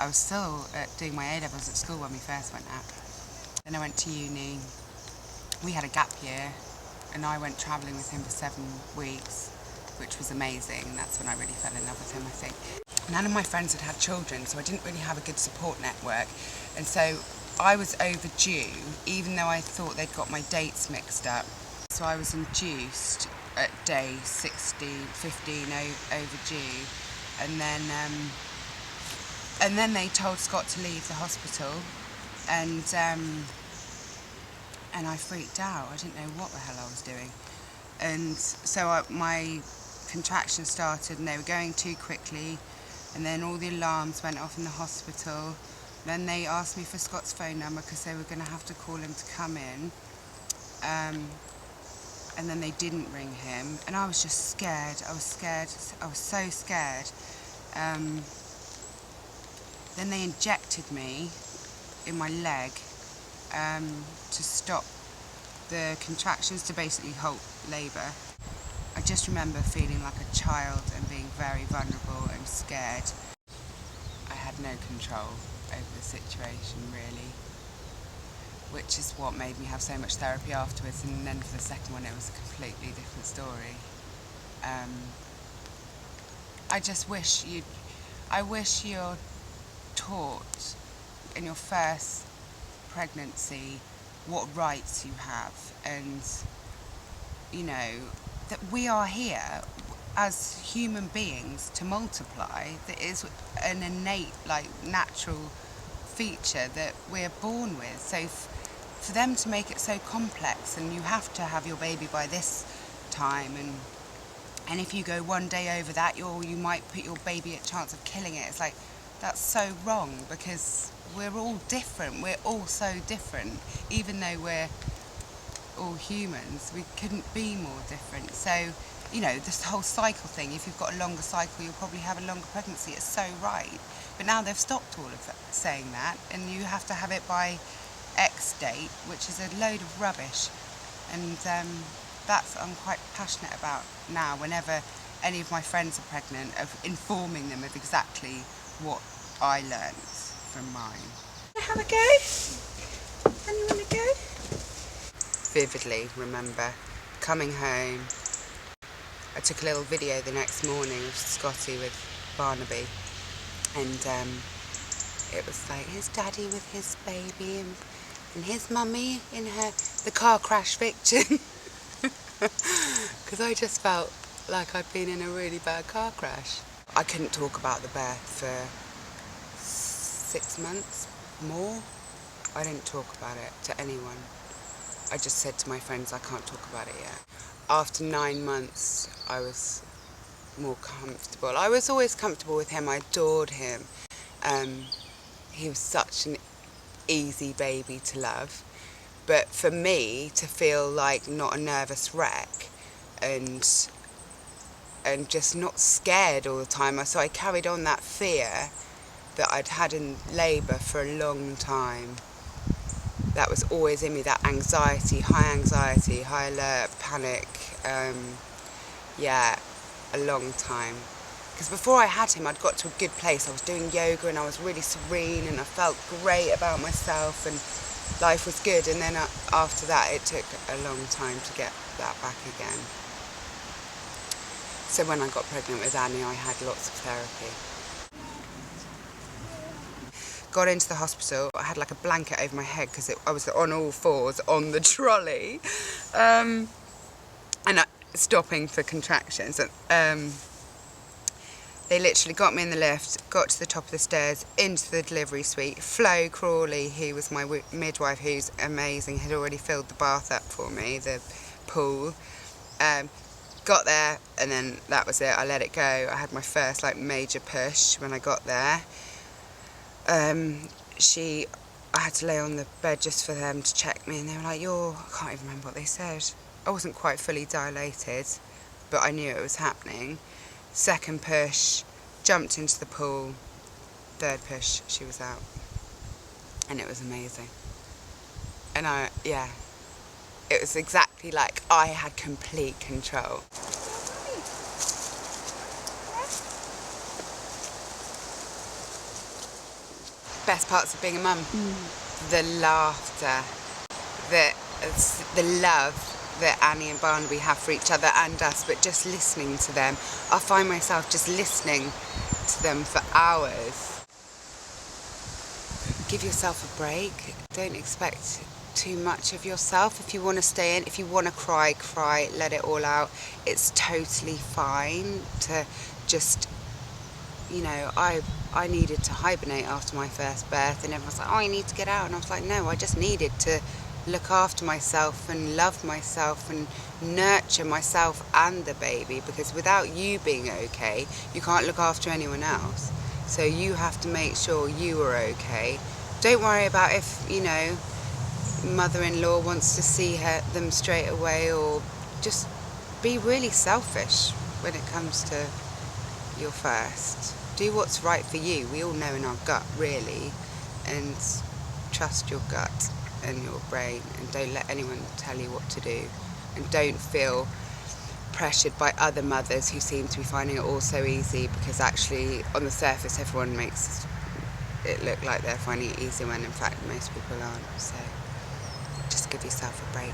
I was still doing my A-levels at school when we first went out. Then I went to uni. We had a gap year, and I went travelling with him for 7 weeks, which was amazing. That's when I really fell in love with him, I think. None of my friends had had children, so I didn't really have a good support network. And so I was overdue, even though I thought they'd got my dates mixed up. So I was induced at day 16, 15 overdue. And then they told Scott to leave the hospital, and I freaked out. I didn't know what the hell I was doing. And so my contractions started, and they were going too quickly, and then all the alarms went off in the hospital. Then they asked me for Scott's phone number because they were going to have to call him to come in. And then they didn't ring him, and I was just scared. I was so scared. Then they injected me in my leg to stop the contractions, to basically halt labour. I just remember feeling like a child and being very vulnerable and scared. I had no control over the situation, really, which is what made me have so much therapy afterwards. And then for the second one, it was a completely different story. I wish you're taught in your first pregnancy what rights you have, and that we are here as human beings to multiply. That is an innate, natural feature that we're born with. So for them to make it so complex, and you have to have your baby by this time, and if you go one day over that, you might put your baby at chance of killing it. It's like, that's so wrong, because we're all different. We're all so different. Even though we're all humans, we couldn't be more different. So, this whole cycle thing, if you've got a longer cycle, you'll probably have a longer pregnancy. It's so right. But now they've stopped all of that, saying that, and you have to have it by X date, which is a load of rubbish. And that's what I'm quite passionate about now. Whenever any of my friends are pregnant, of informing them of exactly what I learnt from mine. Have a go? And you want to go? Vividly remember coming home. I took a little video the next morning of Scotty with Barnaby, and it was like his daddy with his baby, and his mummy in the car crash victim. Because I just felt like I'd been in a really bad car crash. I couldn't talk about the birth for 6 months more. I didn't talk about it to anyone. I just said to my friends, I can't talk about it yet. After 9 months, I was more comfortable. I was always comfortable with him. I adored him. He was such an easy baby to love. But for me to feel like not a nervous wreck and just not scared all the time, so I carried on that fear that I'd had in labour for a long time. That was always in me, that anxiety, high alert, panic, a long time. Because before I had him, I'd got to a good place. I was doing yoga and I was really serene and I felt great about myself and life was good. And then after that, it took a long time to get that back again. So when I got pregnant with Annie, I had lots of therapy. Got into the hospital, I had like a blanket over my head because I was on all fours on the trolley, and stopping for contractions. They literally got me in the lift, got to the top of the stairs, into the delivery suite. Flo Crawley, who was my midwife, who's amazing, had already filled the bath up for me, the pool. Got there, and then that was it. I let it go. I had my first major push when I got there. I had to lay on the bed just for them to check me, and they were like, I can't even remember what they said. I wasn't quite fully dilated, but I knew it was happening. Second push, jumped into the pool. Third push, she was out. And it was amazing. And it was exactly like I had complete control. best parts of being a mum. The laughter, the love that Annie and Barnaby have for each other and us, but just listening to them. I find myself just listening to them for hours. Give yourself a break. Don't expect too much of yourself. If you want to stay in, if you want to cry, let it all out. It's totally fine to just, I needed to hibernate after my first birth, and everyone's like, oh, you need to get out. And I was like, no, I just needed to look after myself and love myself and nurture myself and the baby, because without you being okay, you can't look after anyone else. So you have to make sure you are okay. Don't worry about if, mother-in-law wants to see them straight away, or just be really selfish when it comes to your first. Do what's right for you. We all know in our gut, really, and trust your gut and your brain, and don't let anyone tell you what to do, and don't feel pressured by other mothers who seem to be finding it all so easy, because actually on the surface everyone makes it look like they're finding it easy when in fact most people aren't. So just give yourself a break.